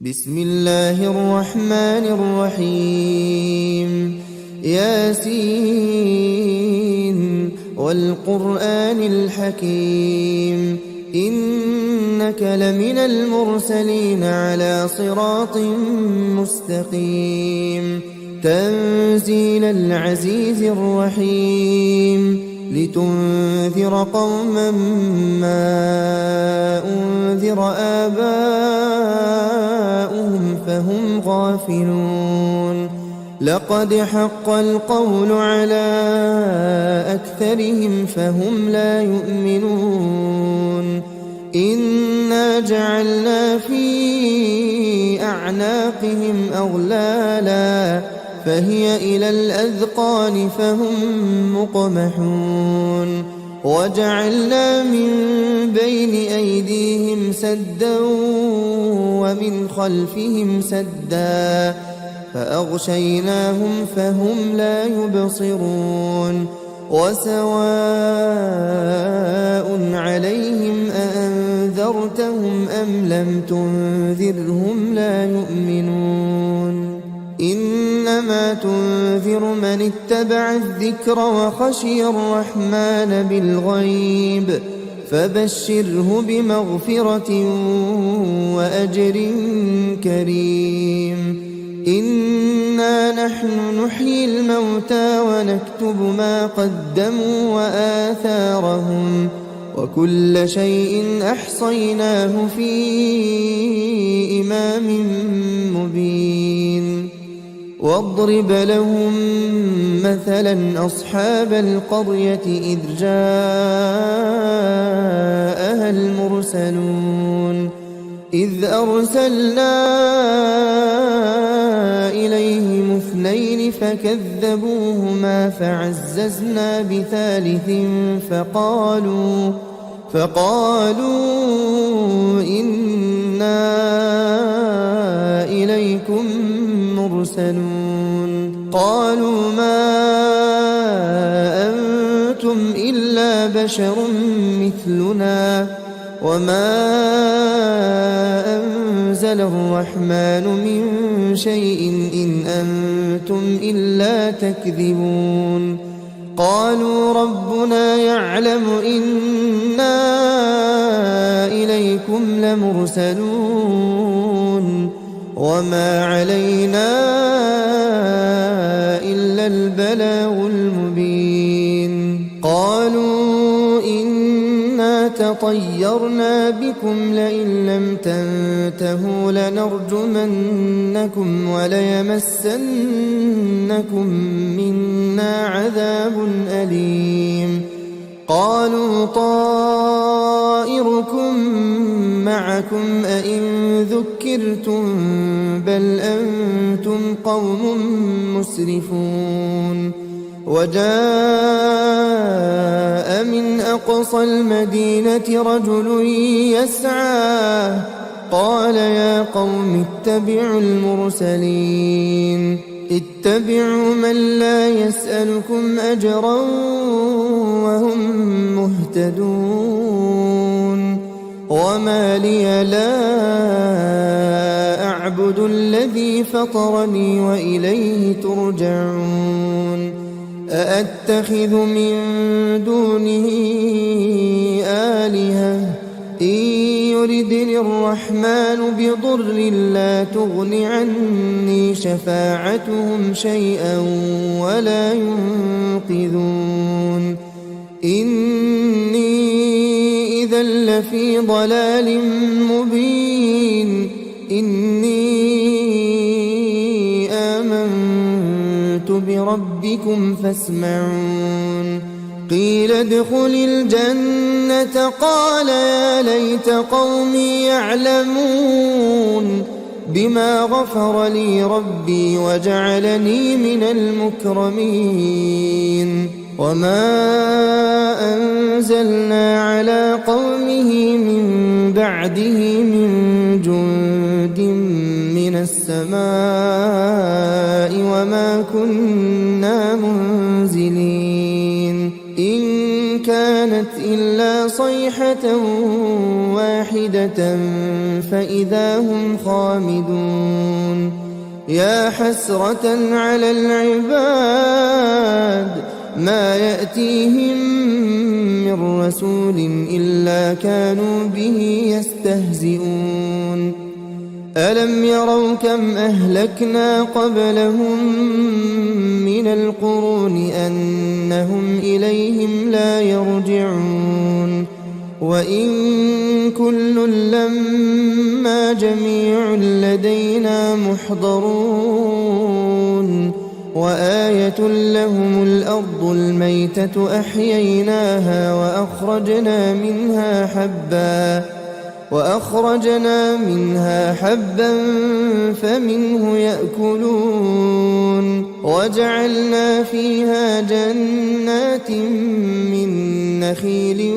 بسم الله الرحمن الرحيم ياسين والقرآن الحكيم إنك لمن المرسلين على صراط مستقيم تنزيل العزيز الرحيم لتنذر قوما ما أنذر آباؤهم فهم غافلون لقد حق القول على أكثرهم فهم لا يؤمنون إنا جعلنا في أعناقهم أغلالا فهي إلى الأذقان فهم مقمحون وجعلنا من بين أيديهم سدا ومن خلفهم سدا فأغشيناهم فهم لا يبصرون وسواء عليهم أأنذرتهم أم لم تنذرهم لا يؤمنون إنما تنذر من اتبع الذكر وخشي الرحمن بالغيب فبشره بمغفرة وأجر كريم إنا نحن نحيي الموتى ونكتب ما قدموا وآثارهم وكل شيء أحصيناه في إمام مبين واضرب لهم مثلا أصحاب القرية إذ جاءها المرسلون إذ أرسلنا إليهم اثنين فكذبوهما فعززنا بثالث فقالوا إنا إليكم مرسلون قالوا ما أنتم إلا بشر مثلنا وما أنزل الرحمن من شيء إن أنتم إلا تكذبون قالوا ربنا يعلم إنا إليكم لمرسلون وما علينا إلا البلاغ المبين قالوا إنا تطيرنا بكم لئن لم تنتهوا لنرجمنكم وليمسنكم منا عذاب أليم قالوا طائركم معكم أئن ذكرتم بل أنتم قوم مسرفون وجاء من أقصى المدينة رجل يسعى قال يا قوم اتبعوا المرسلين اتبعوا من لا يسألكم أجرا وهم مهتدون وما لي لا أعبد الذي فطرني وإليه ترجعون أأتخذ من دونه آلهة إن يردني الرحمن بضر لا تغن عني شفاعتهم شيئا ولا ينقذون إني إذا لفي ضلال مبين إني آمنت بربكم فاسمعون قيل ادخل الجنة قال يا ليت قومي يعلمون بما غفر لي ربي وجعلني من المكرمين وما أنزلنا على قومه من بعده من جند من السماء وما كنا منزلين إن كانت إلا صيحة واحدة فإذا هم خامدون يا حسرة على العباد ما يأتيهم من رسول إلا كانوا به يستهزئون ألم يروا كم أهلكنا قبلهم من القرون أنهم إليهم لا يرجعون وإن كل لما جميع لدينا محضرون وآية لهم الأرض الميتة أحييناها وأخرجنا منها حبا فمنه يأكلون وجعلنا فيها جنات من نخيل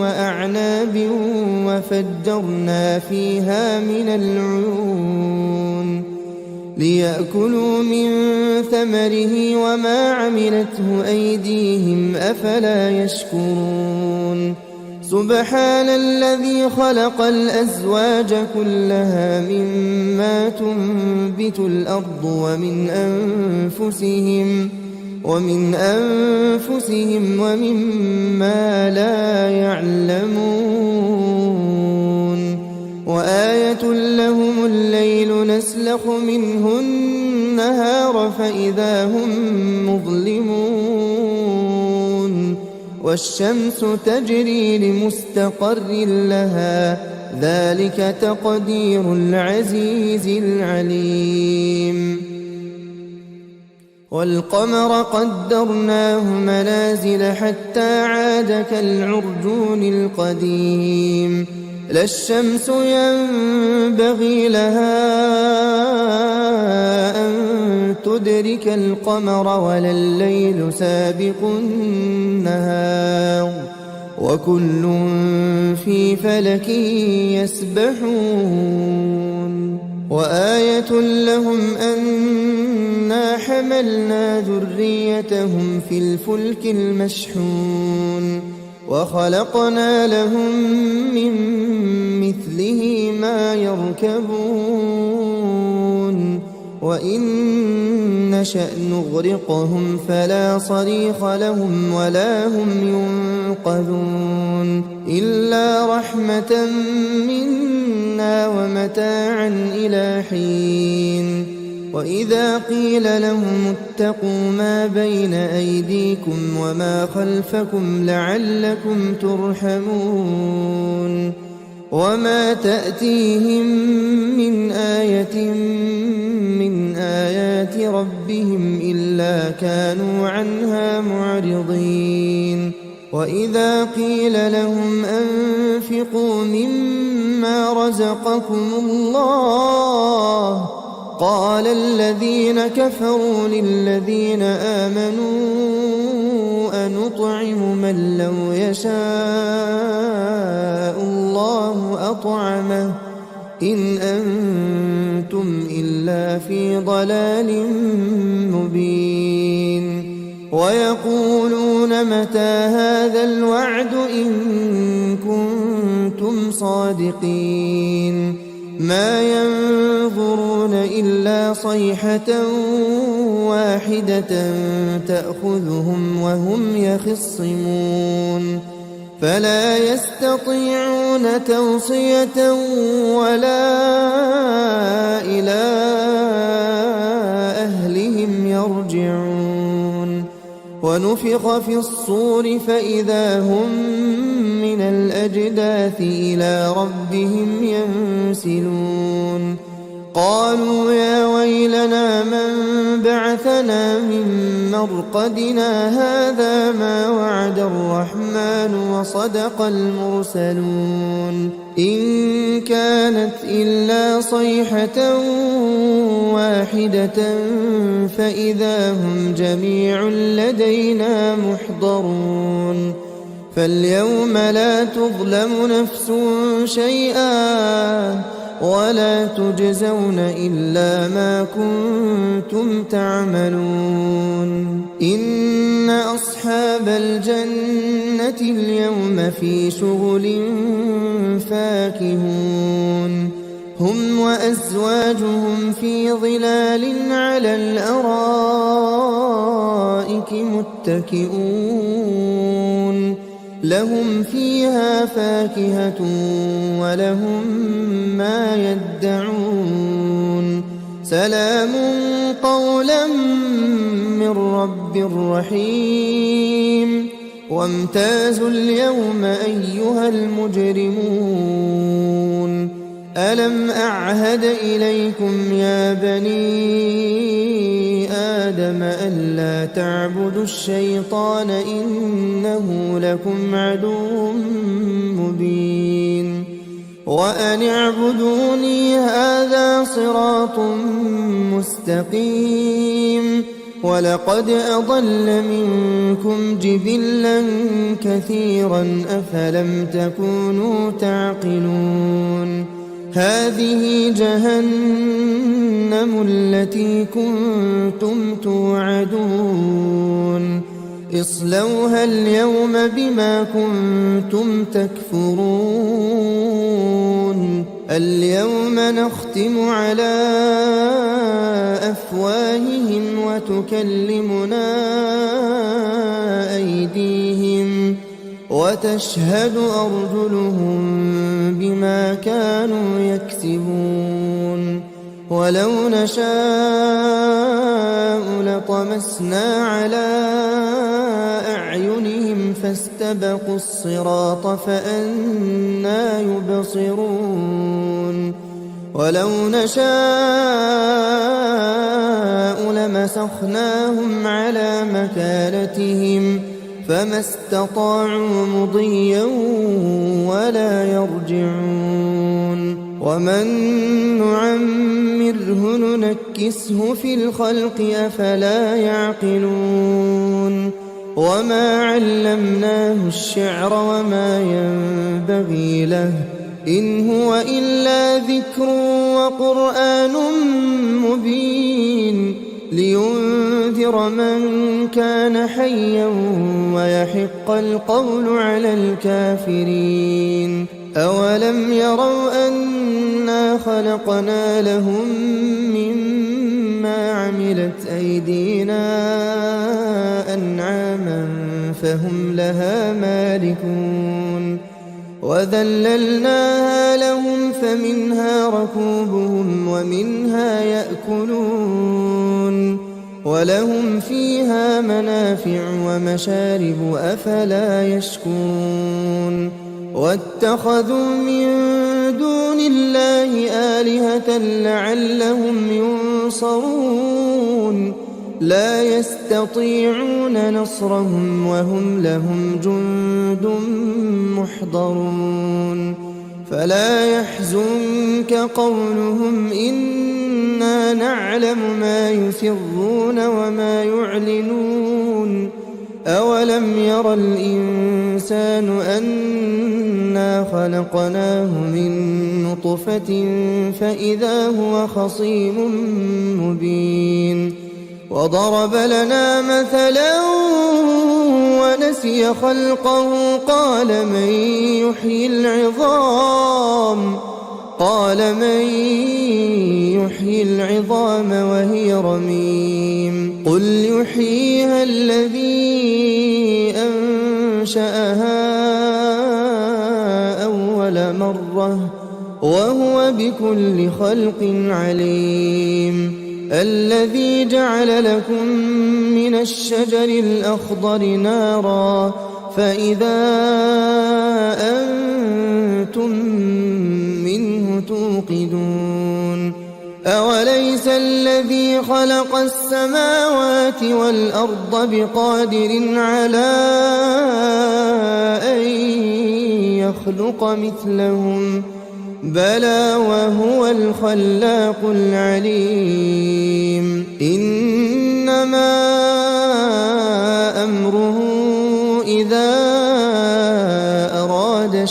وأعناب وفجرنا فيها من العيون ليأكلوا من ثمره وما عملته أيديهم أفلا يشكرون سبحان الذي خلق الأزواج كلها مما تنبت الأرض ومن أنفسهم ومما لا يعلمون وآية لهم الليل نسلخ منه النهار فإذا هم مظلمون والشمس تجري لمستقر لها ذلك تقدير العزيز العليم والقمر قدرناه منازل حتى عاد كالعرجون القديم لا الشمس ينبغي لها أن تدرك القمر ولا الليل سابق النهار وكل في فلك يسبحون وآية لهم أنا حملنا ذريتهم في الفلك المشحون وخلقنا لهم من مثله ما يركبون وإن نشأ نغرقهم فلا صريخ لهم ولا هم ينقذون إلا رحمة منا ومتاعا إلى حين وإذا قيل لهم اتقوا ما بين أيديكم وما خلفكم لعلكم ترحمون وما تأتيهم من آية من آيات ربهم إلا كانوا عنها معرضين وإذا قيل لهم أنفقوا مما رزقكم الله قال الذين كفروا للذين آمنوا أنطعم من لو يشاء الله أطعمه إن أنتم إلا في ضلال مبين ويقولون متى هذا الوعد إن كنتم صادقين ما ينظرون إلا صيحة واحدة تأخذهم وهم يخصمون فلا يستطيعون توصية ولا إلى أهلهم يرجعون ونفخ في الصور فإذا هم من الأجداث إلى ربهم ينسلون قالوا يا ويلنا من بعثنا من مرقدنا هذا ما وعد الرحمن وصدق المرسلون إن كانت إلا صيحة واحدة فإذا هم جميع لدينا محضرون فاليوم لا تظلم نفس شيئا ولا تجزون إلا ما كنتم تعملون إن أصحاب الجنة اليوم في شغل فاكهون هم وأزواجهم في ظلال على الأرائك متكئون لهم فيها فاكهة ولهم ما يدعون سلام قولا من رب رحيم وامتازوا اليوم أيها المجرمون ألم أعهد إليكم يا بني آدم ألا تعبدوا الشيطان إنه لكم عدو مبين وأن اعبدوني هذا صراط مستقيم ولقد أضل منكم جبلا كثيرا أفلم تكونوا تعقلون هذه جهنم التي كنتم توعدون اصلوها اليوم بما كنتم تكفرون اليوم نختم على أفواههم وتكلمنا أيديهم وتشهد أرجلهم بما كانوا يكسبون ولو نشاء لطمسنا على أعينهم فاستبقوا الصراط فأنى يبصرون ولو نشاء لمسخناهم على مكانتهم فما استطاعوا مضيا ولا يرجعون ومن نعمره ننكسه في الخلق أفلا يعقلون وما علمناه الشعر وما ينبغي له إن هو إلا ذكر وقرآن مبين لينذر من كان حيا ويحق القول على الكافرين أولم يروا أنا خلقنا لهم مما عملت أيدينا أنعاما فهم لها مالكون وذللناها لهم فمنها ركوبهم ومنها يأكلون ولهم فيها منافع ومشارب أفلا يشكرون واتخذوا من دون الله آلهة لعلهم ينصرون لا يستطيعون نصرهم وهم لهم جند محضرون فلا يحزنك قولهم إنا نعلم ما يسرون وما يعلنون أولم ير الإنسان أنا خلقناه من نطفة فإذا هو خصيم مبين وضرب لنا مثلا ونسي خلقه قال من يحيي العظام وهي رميم قل يحييها الذي أنشأها أول مرة وهو بكل خلق عليم الذي جعل لكم من الشجر الأخضر نارا فإذا أنتم منه توقدون أوليس الذي خلق السماوات والأرض بقادر على أن يخلق مثلهم بلى وهو الخلاق العليم إنما أمره إذا أراد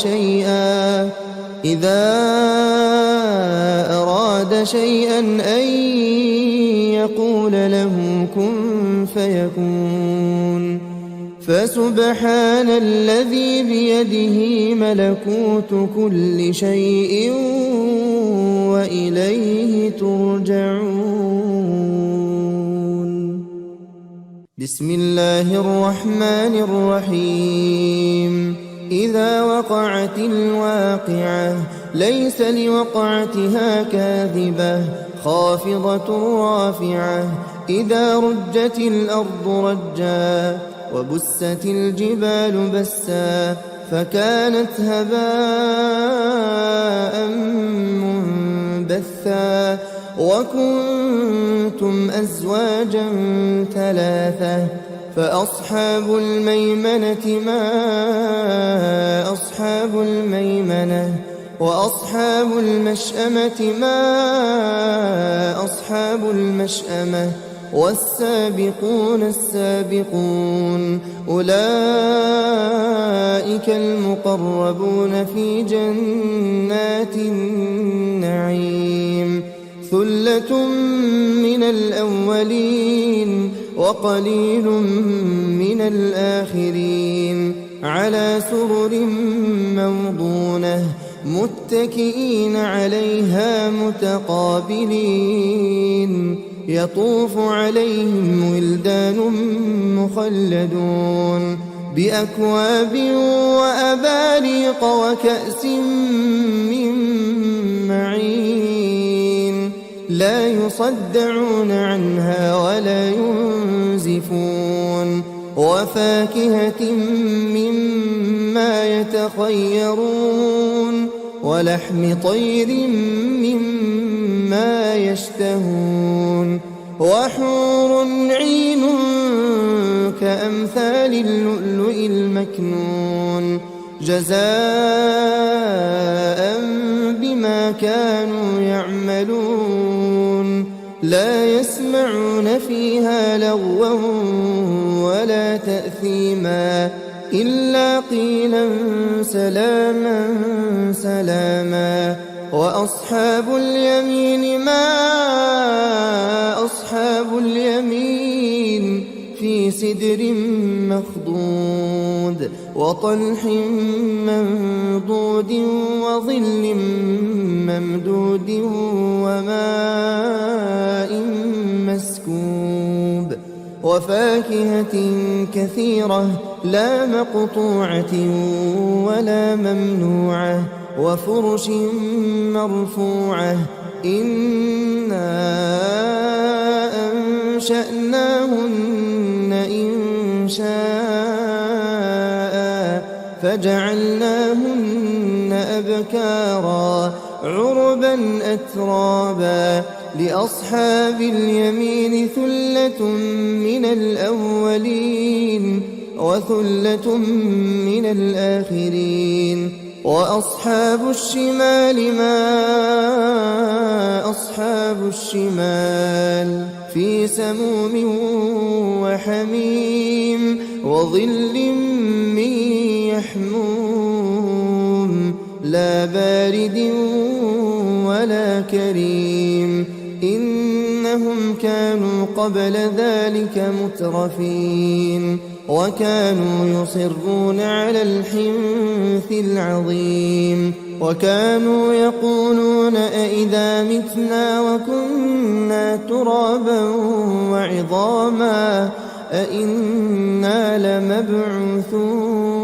شيئا أن يقول له كن فيكون فسبحان الذي بيده ملكوت كل شيء وإليه ترجعون. بسم الله الرحمن الرحيم. إذا وقعت الواقعة ليس لوقعتها كاذبة خافضة رافعة. إذا رجت الأرض رجا وبست الجبال بسا فكانت هباء منبثا وكنتم أزواجا ثلاثة فأصحاب الميمنة ما أصحاب الميمنة وأصحاب المشأمة ما أصحاب المشأمة والسابقون السابقون أولئك المقربون في جنات النعيم. ثلة من الأولين وقليل من الآخرين على سرر موضونة متكئين عليها متقابلين يطوف عليهم ولدان مخلدون بأكواب وأباريق وكأس من معين لا يصدعون عنها ولا ينزفون وفاكهة مما يتخيرون ولحم طير مما يشتهون وحور عين كأمثال اللؤلؤ المكنون جزاء بما كانوا يعملون. لا يسمعون فيها لغوا ولا تأثيما إلا قيلا سلاما سلاما. وأصحاب اليمين ما أصحاب اليمين في سدر مخضود وطلح منضود وظل ممدود وماء مسكوب وفاكهة كثيرة لا مقطوعة ولا ممنوعة وفرش مرفوعة. إنا أنشأناهن إنشاء فجعلناهن أبكارا عربا أترابا. لأصحاب اليمين ثلة من الأولين وثلة من الآخرين. وأصحاب الشمال ما أصحاب الشمال في سموم وحميم وظل من يحموم لا بارد ولا كريم. إنهم كانوا قبل ذلك مترفين وكانوا يصرون على الحنث العظيم وكانوا يقولون أئذا متنا وكنا ترابا وعظاما أئنا لمبعوثون